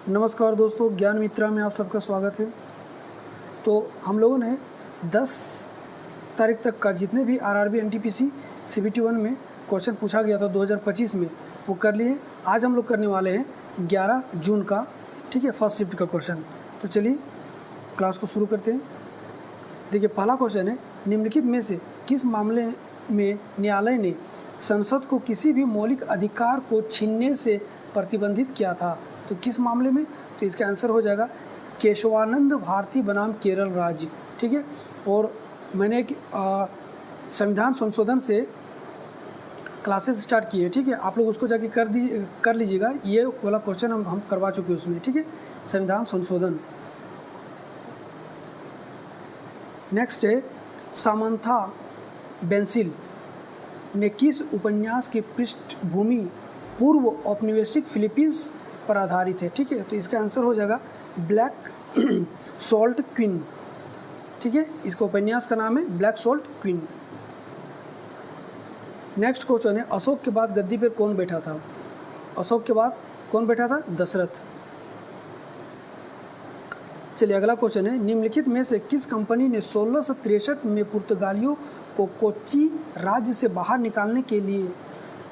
नमस्कार दोस्तों, ज्ञान मित्रा में आप सबका स्वागत है। तो हम लोगों ने 10 तारीख तक का जितने भी आरआरबी एनटीपीसी सीबीटी 1 में क्वेश्चन पूछा गया था 2025 में वो कर लिए। आज हम लोग करने वाले हैं 11 जून का, ठीक है, फर्स्ट शिफ्ट का क्वेश्चन। तो चलिए क्लास को शुरू करते हैं। देखिए, पहला क्वेश्चन है, निम्नलिखित में से किस मामले में न्यायालय ने संसद को किसी भी मौलिक अधिकार को छीनने से प्रतिबंधित किया था? तो किस मामले में? तो इसका आंसर हो जाएगा केशवानंद भारती बनाम केरल राज्य, ठीक है। और मैंने एक संविधान संशोधन से क्लासेस स्टार्ट किए, ठीक है, आप लोग उसको जाके कर लीजिएगा। ये वाला क्वेश्चन हम करवा चुके हैं उसमें, ठीक है, संविधान संशोधन। नेक्स्ट है, सामंथा बेंसिल ने किस उपन्यास की पृष्ठभूमि पूर्व औपनिवेशिक फिलीपींस पर आधारित है? ठीक है, तो इसका आंसर हो जाएगा ब्लैक सॉल्ट क्वीन, ठीक है, इसका उपन्यास का नाम है black salt queen. Next question है, अशोक के बाद गद्दी पर कौन बैठा था? अशोक के बाद कौन बैठा था? दशरथ। चलिए अगला क्वेश्चन है, निम्नलिखित में से किस कंपनी ने 1663 में पुर्तगालियों को कोच्चि राज्य से बाहर निकालने के लिए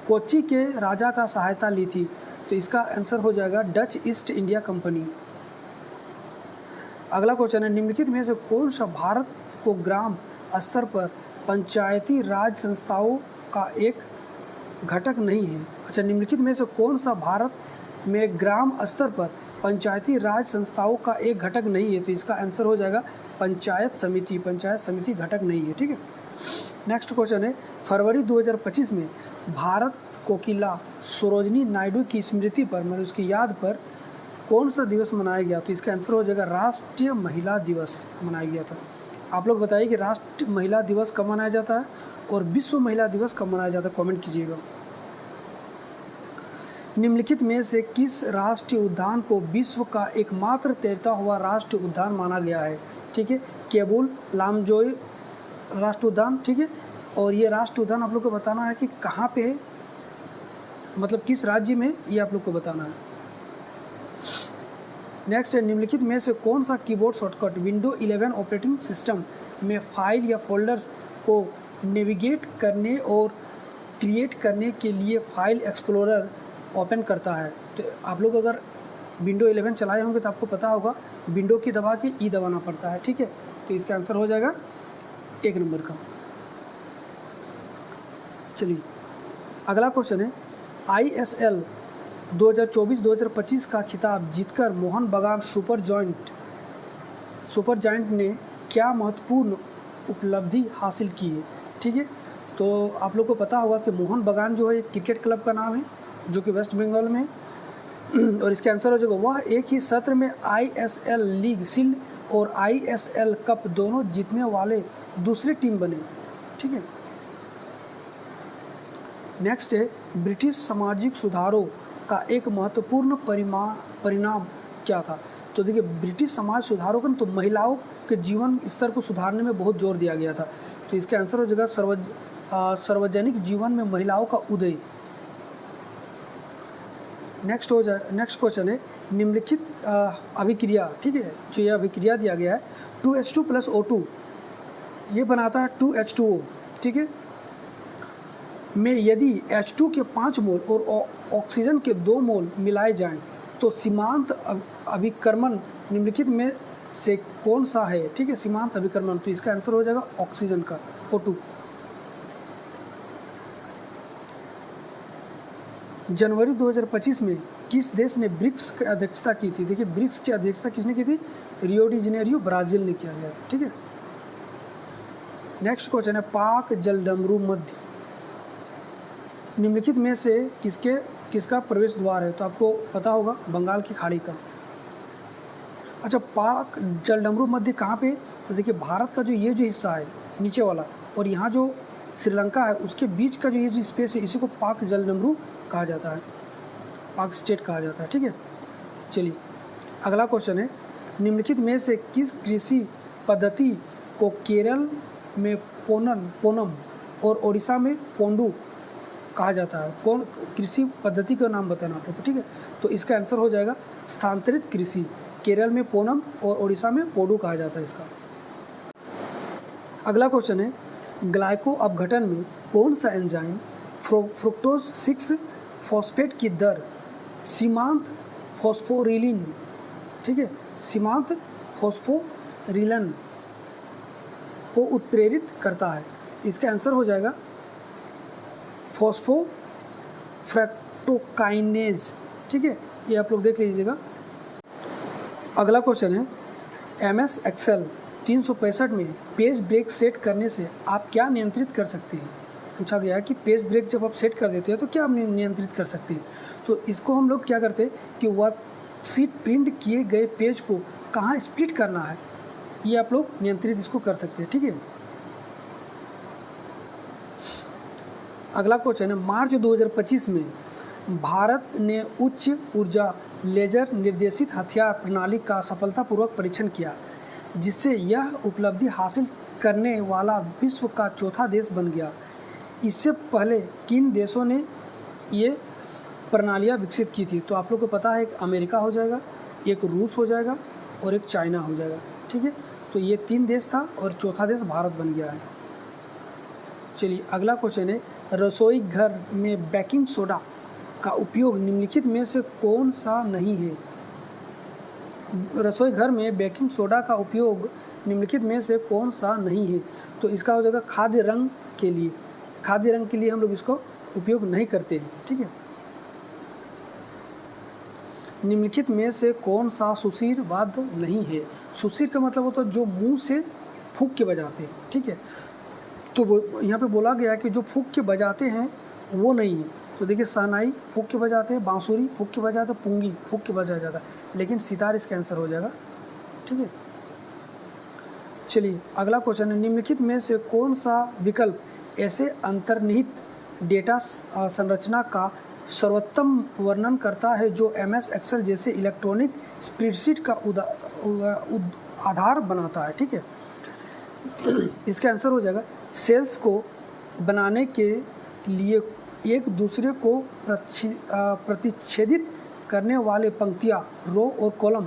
कोच्चि के राजा का सहायता ली थी? तो इसका आंसर हो जाएगा डच ईस्ट इंडिया कंपनी। अगला क्वेश्चन है, निम्नलिखित में से कौन सा भारत को ग्राम स्तर पर पंचायती राज संस्थाओं का एक घटक नहीं है? अच्छा, निम्नलिखित में से कौन सा भारत में ग्राम स्तर पर पंचायती राज संस्थाओं का एक घटक नहीं है? तो इसका आंसर हो जाएगा पंचायत समिति। पंचायत समिति घटक नहीं है, ठीक है। नेक्स्ट क्वेश्चन है, फरवरी 2025 में भारत कोकिला सरोजनी नायडू की स्मृति पर, मतलब उसकी याद पर कौन सा दिवस मनाया गया? तो इसका आंसर हो जाएगा राष्ट्रीय महिला दिवस मनाया गया था। आप लोग बताइए कि राष्ट्रीय महिला दिवस कब मनाया जाता है और विश्व महिला दिवस कब मनाया जाता है, कमेंट कीजिएगा। निम्नलिखित में से किस राष्ट्रीय उद्यान को विश्व का एकमात्र तैरता हुआ राष्ट्रीय उद्यान माना गया है? ठीक है, केबुल लामजोई राष्ट्रीय उद्यान, ठीक है। और ये राष्ट्रीय उद्यान आप लोग को बताना है कि कहाँ पे है, मतलब किस राज्य में, ये आप लोग को बताना है। नेक्स्ट है, निम्नलिखित में से कौन सा keyboard shortcut window 11 operating system में फाइल या फोल्डर्स को नेविगेट करने और क्रिएट करने के लिए फाइल एक्सप्लोरर ओपन करता है? तो आप लोग अगर विंडो 11 चलाए होंगे तो आपको पता होगा विंडो की दबा के ई दबाना पड़ता है, ठीक है। तो इसका आंसर हो जाएगा 1 नंबर का। चलिए अगला क्वेश्चन है, ISL 2024-2025 का खिताब जीतकर मोहन बगान सुपर जायंट ने क्या महत्वपूर्ण उपलब्धि हासिल की है? ठीक है, तो आप लोग को पता होगा कि मोहन बगान जो है एक क्रिकेट क्लब का नाम है जो कि वेस्ट बंगाल में है। और इसका आंसर हो जाएगा, वह एक ही सत्र में ISL लीग शील्ड और ISL कप दोनों जीतने वाले दूसरी टीम बने, ठीक है। नेक्स्ट है, ब्रिटिश सामाजिक सुधारों का एक महत्वपूर्ण परिणाम क्या था? तो देखिए, ब्रिटिश समाज सुधारों का तो महिलाओं के जीवन स्तर को सुधारने में बहुत जोर दिया गया था। तो इसका आंसर हो जाएगा सार्वजनिक जीवन में महिलाओं का उदय। नेक्स्ट क्वेश्चन है, निम्नलिखित अभिक्रिया, ठीक है, जो ये अभिक्रिया दिया गया है 2H2 + O2 ये बनाता है 2H2O, ठीक है, में यदि H2 के 5 मोल और ऑक्सीजन के 2 मोल मिलाए जाएं तो सीमांत अभिक्रमण निम्नलिखित में से कौन सा है? ठीक है, सीमांत अभिक्रमण। तो इसका आंसर हो जाएगा ऑक्सीजन का, O2। जनवरी 2025 में किस देश ने ब्रिक्स की अध्यक्षता की थी? देखिए, ब्रिक्स की अध्यक्षता किसने की थी? रियो डी जेनेरियो ब्राज़ील ने किया गया था, ठीक है। नेक्स्ट क्वेश्चन है, पाक जलडमरू मध्य निम्नलिखित में से किसका प्रवेश द्वार है? तो आपको पता होगा बंगाल की खाड़ी का। अच्छा, पाक जलडमरू मध्य कहाँ पे? तो देखिए, भारत का जो हिस्सा है नीचे वाला और यहाँ जो श्रीलंका है उसके बीच का जो स्पेस है इसी को पाक जलडमरू कहा जाता है, पाक स्टेट कहा जाता है, ठीक है। चलिए अगला क्वेश्चन है, निम्नलिखित में से किस कृषि पद्धति को केरल में पोनम और ओडिशा में पोंडू कहा जाता है? कौन कृषि पद्धति का नाम बताना आपको, ठीक है। तो इसका आंसर हो जाएगा स्थानांतरित कृषि। केरल में पोनम और उड़ीसा में पोडू कहा जाता है इसका। अगला क्वेश्चन है, ग्लाइको अपघटन में कौन सा एंजाइम फ्रुक्टोज 6 फॉस्फेट की दर सीमांत फॉस्फोरिलीन, ठीक है, सीमांत फॉस्फोरिलन को उत्प्रेरित करता है? इसका आंसर हो जाएगा फॉस्फोफ्रक्टोकाइनेज, ठीक है, ये आप लोग देख लीजिएगा। अगला क्वेश्चन है, MS एक्सेल 365 में पेज ब्रेक सेट करने से आप क्या नियंत्रित कर सकते हैं? पूछा गया है कि पेज ब्रेक जब आप सेट कर देते हैं तो क्या आप नियंत्रित कर सकते हैं? तो इसको हम लोग क्या करते हैं कि वर्कशीट प्रिंट किए गए पेज को कहाँ स्प्लिट करना है, ये आप लोग नियंत्रित इसको कर सकते हैं, ठीक है। अगला क्वेश्चन है, मार्च 2025 में भारत ने उच्च ऊर्जा लेजर निर्देशित हथियार प्रणाली का सफलतापूर्वक परीक्षण किया, जिससे यह उपलब्धि हासिल करने वाला विश्व का चौथा देश बन गया। इससे पहले किन देशों ने ये प्रणालियाँ विकसित की थी? तो आप लोग को पता है, एक अमेरिका हो जाएगा, एक रूस हो जाएगा और एक चाइना हो जाएगा, ठीक है। तो ये 3 देश था और चौथा देश भारत बन गया है। चलिए अगला क्वेश्चन है, रसोई घर में बेकिंग सोडा का उपयोग निम्नलिखित में से कौन सा नहीं है? रसोई घर में बेकिंग सोडा का उपयोग निम्नलिखित में से कौन सा नहीं है? तो इसका हो जाएगा खाद्य रंग के लिए। खाद्य रंग के लिए हम लोग इसको उपयोग नहीं करते हैं, ठीक है। निम्नलिखित में से कौन सा सुशीर वाद्य नहीं है? सुशीर का मतलब होता है जो मुंह से फूंक के बजाते हैं, ठीक है। तो वो यहाँ पे बोला गया है कि जो फूंक के बजाते हैं वो नहीं है। तो देखिए, शहनाई फूंक के बजाते हैं, बांसुरी फूंक के बजाते हैं, पुंगी फूंक के बजाया जाता है, लेकिन सितार इसका आंसर हो जाएगा, ठीक है। चलिए अगला क्वेश्चन है, निम्नलिखित में से कौन सा विकल्प ऐसे अंतर्निहित डेटा संरचना का सर्वोत्तम वर्णन करता है जो MS एक्सेल जैसे इलेक्ट्रॉनिक स्प्रेडशीट का आधार बनाता है, ठीक है। इसका आंसर हो जाएगा, सेल्स को बनाने के लिए एक दूसरे को प्रतिच्छेदित करने वाले पंक्तियाँ, रो और कॉलम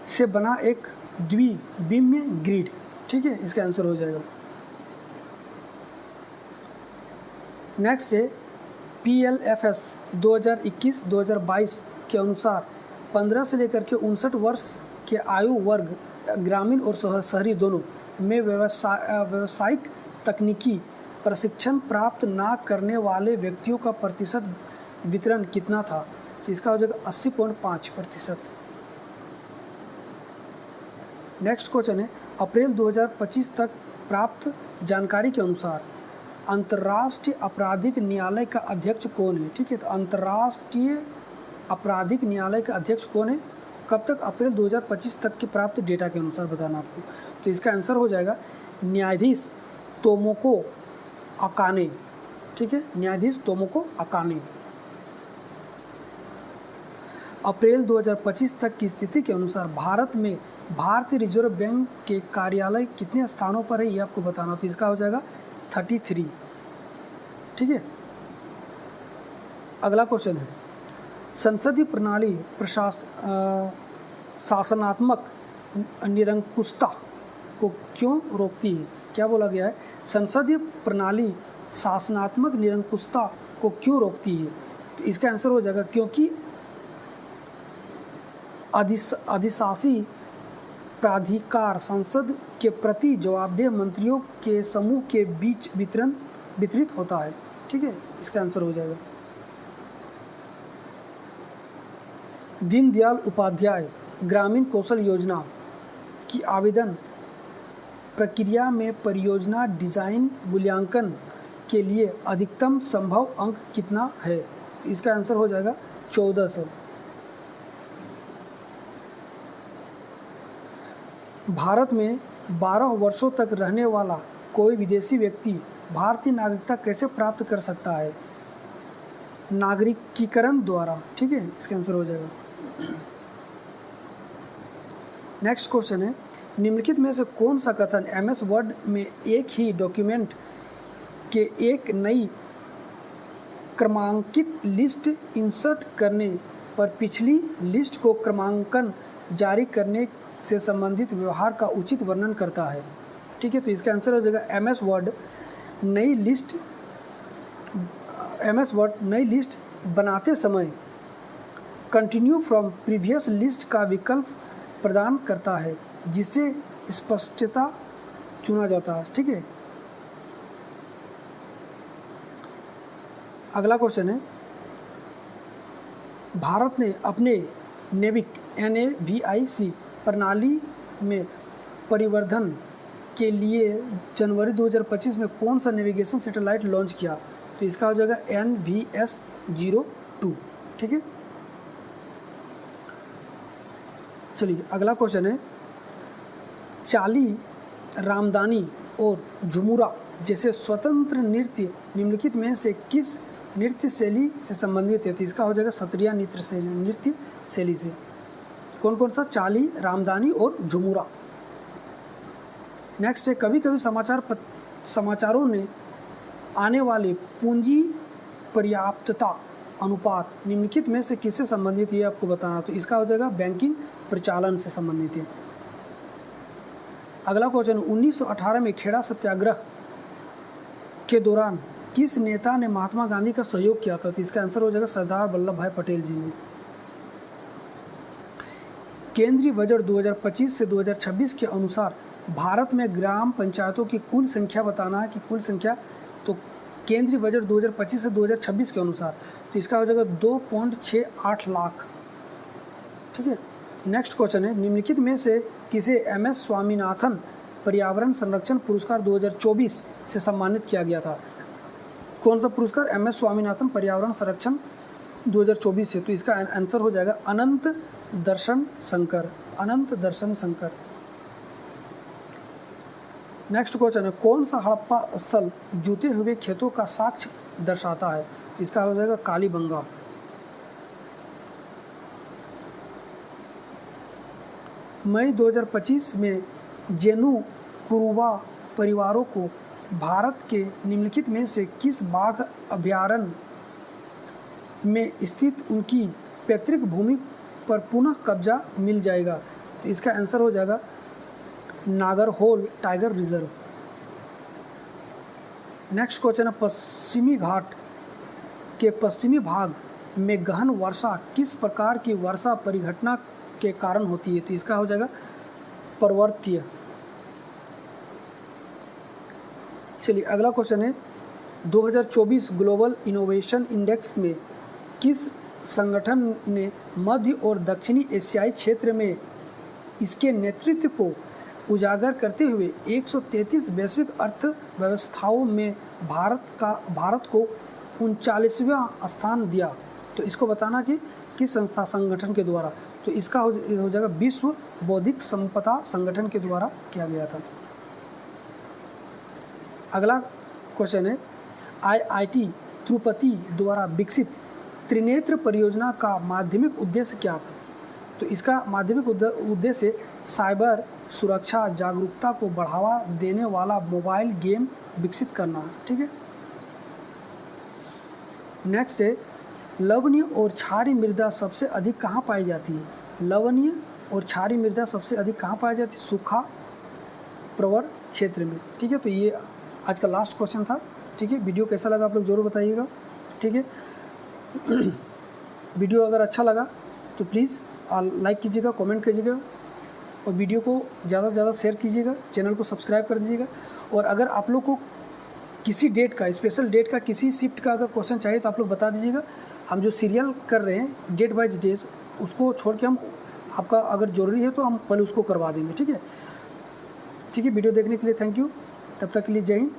से बना एक द्विविमीय ग्रिड, ठीक है, इसका आंसर हो जाएगा। नेक्स्ट है, PLFS 2021-2022 के अनुसार 15 से लेकर के 59 वर्ष के आयु वर्ग ग्रामीण और शहरी दोनों में व्यावसायिक तकनीकी प्रशिक्षण प्राप्त ना करने वाले व्यक्तियों का प्रतिशत वितरण कितना था? इसका हो जाएगा 80.5%। नेक्स्ट क्वेश्चन है, अप्रैल 2025 तक प्राप्त जानकारी के अनुसार अंतर्राष्ट्रीय आपराधिक न्यायालय का अध्यक्ष कौन है? ठीक है, तो अंतर्राष्ट्रीय आपराधिक न्यायालय का अध्यक्ष कौन है? कब तक? अप्रैल 2025 तक के प्राप्त डेटा के अनुसार बताना आपको। तो इसका आंसर हो जाएगा न्यायाधीश तोमोको अकाने। ठीक है, न्यायाधीश तोमोको अकाने। अप्रैल 2025 तक की स्थिति के अनुसार भारत में भारतीय रिजर्व बैंक के कार्यालय कितने स्थानों पर है ये आपको बताना। तो इसका हो जाएगा 33। ठीक है, अगला क्वेश्चन है, संसदीय प्रणाली शासनात्मक निरंकुशता को क्यों रोकती है? क्या बोला गया है? संसदीय प्रणाली शासनात्मक निरंकुशता को क्यों रोकती है? तो इसका आंसर हो जाएगा क्योंकि अधिशासी प्राधिकार संसद के प्रति जवाबदेह मंत्रियों के समूह के बीच वितरित होता है। ठीक है, इसका आंसर हो जाएगा दीनदयाल उपाध्याय ग्रामीण कौशल योजना की आवेदन प्रक्रिया में परियोजना डिजाइन मूल्यांकन के लिए अधिकतम संभव अंक कितना है? इसका आंसर हो जाएगा 1400। भारत में 12 वर्षों तक रहने वाला कोई विदेशी व्यक्ति भारतीय नागरिकता कैसे प्राप्त कर सकता है? नागरिकीकरण द्वारा। ठीक है, इसका आंसर हो जाएगा। नेक्स्ट क्वेश्चन है, निम्नलिखित में से कौन सा कथन MS वर्ड में एक ही डॉक्यूमेंट के एक नई क्रमांकित लिस्ट इंसर्ट करने पर पिछली लिस्ट को क्रमांकन जारी करने से संबंधित व्यवहार का उचित वर्णन करता है। ठीक है, तो इसका आंसर हो जाएगा एमएस वर्ड नई लिस्ट बनाते समय कंटिन्यू फ्रॉम प्रीवियस लिस्ट का विकल्प प्रदान करता है, जिससे स्पष्टता चुना जाता है। ठीक है, अगला क्वेश्चन है, भारत ने अपने नेविक NAVIC प्रणाली में परिवर्धन के लिए जनवरी 2025 में कौन सा नेविगेशन सैटेलाइट लॉन्च किया? तो इसका हो जाएगा NVS-02। ठीक है, चलिए अगला क्वेश्चन है, चाली, रामदानी और झुमुरा जैसे स्वतंत्र नृत्य निम्नलिखित में से किस नृत्य शैली से संबंधित है? तो इसका हो जाएगा सत्रिया नृत्य शैली से। कौन कौन सा? चाली, रामदानी और झुमुरा। नेक्स्ट है, कभी कभी समाचारों ने आने वाले पूंजी पर्याप्तता अनुपात निम्नलिखित में से किससे संबंधित है आपको बताना। तो इसका हो जाएगा बैंकिंग परिचालन से संबंधित है। अगला क्वेश्चन, 1918 में खेड़ा सत्याग्रह के दौरान किस नेता ने महात्मा गांधी का सहयोग किया था? तो इसका आंसर हो जाएगा सरदार वल्लभ भाई पटेल जी ने। केंद्रीय बजट 2025 से 2026 के अनुसार भारत में ग्राम पंचायतों की कुल संख्या बताना है कि कुल संख्या, तो केंद्रीय बजट 2025 से 2026 के अनुसार, तो इसका हो जाएगा 2.68 लाख। ठीक है, नेक्स्ट क्वेश्चन है, निम्नलिखित में से किसे MS स्वामीनाथन पर्यावरण संरक्षण पुरस्कार 2024 से सम्मानित किया गया था? कौन सा पुरस्कार? MS स्वामीनाथन पर्यावरण संरक्षण 2024 से। तो इसका आंसर हो जाएगा अनंत दर्शन शंकर। नेक्स्ट क्वेश्चन है, कौन सा हड़प्पा स्थल जूते हुए खेतों का साक्ष्य दर्शाता है? इसका हो जाएगा कालीबंगा। मई 2025 में जेनु कुरुबा परिवारों को भारत के निम्नलिखित में से किस बाघ अभयारण्य में स्थित उनकी पैतृक भूमि पर पुनः कब्जा मिल जाएगा? तो इसका आंसर हो जाएगा Nagarhole tiger reserve. Next question है, पश्चिमी घाट के पश्चिमी भाग में गहन वर्षा किस प्रकार की वर्षा परिघटना के कारण होती है? तो इसका हो जाएगा पर्वतीय। चलिए अगला क्वेश्चन है, 2024 ग्लोबल इनोवेशन इंडेक्स में किस संगठन ने मध्य और दक्षिणी एशियाई क्षेत्र में इसके नेतृत्व को उजागर करते हुए 133 वैश्विक अर्थव्यवस्थाओं में भारत को 39वां स्थान दिया? तो इसको बताना कि किस संगठन के द्वारा। तो इसका हो जाएगा विश्व बौद्धिक संपदा संगठन के द्वारा किया गया था। अगला क्वेश्चन है, IIT तिरुपति द्वारा विकसित त्रिनेत्र परियोजना का माध्यमिक उद्देश्य क्या था? तो इसका माध्यमिक उद्देश्य साइबर सुरक्षा जागरूकता को बढ़ावा देने वाला मोबाइल गेम विकसित करना। ठीक है, नेक्स्ट है, लवणीय और क्षारीय मृदा सबसे अधिक कहाँ पाई जाती है? लवणीय और क्षारीय मृदा सबसे अधिक कहाँ पाई जाती है? सूखा प्रवर क्षेत्र में। ठीक है, तो ये आज का लास्ट क्वेश्चन था। ठीक है, वीडियो कैसा लगा आप लोग ज़रूर बताइएगा। ठीक है, वीडियो अगर अच्छा लगा तो प्लीज़ लाइक कीजिएगा, कमेंट कीजिएगा और वीडियो को ज़्यादा से ज़्यादा शेयर कीजिएगा, चैनल को सब्सक्राइब कर दीजिएगा। और अगर आप लोग को किसी डेट का, स्पेशल डेट का, किसी शिफ्ट का अगर क्वेश्चन चाहिए तो आप लोग बता दीजिएगा। हम जो सीरियल कर रहे हैं डेट बाय डेज, उसको छोड़ के हम आपका अगर ज़रूरी है तो हम पहले उसको करवा देंगे। ठीक है, वीडियो देखने के लिए थैंक यू। तब तक के लिए जय हिंद।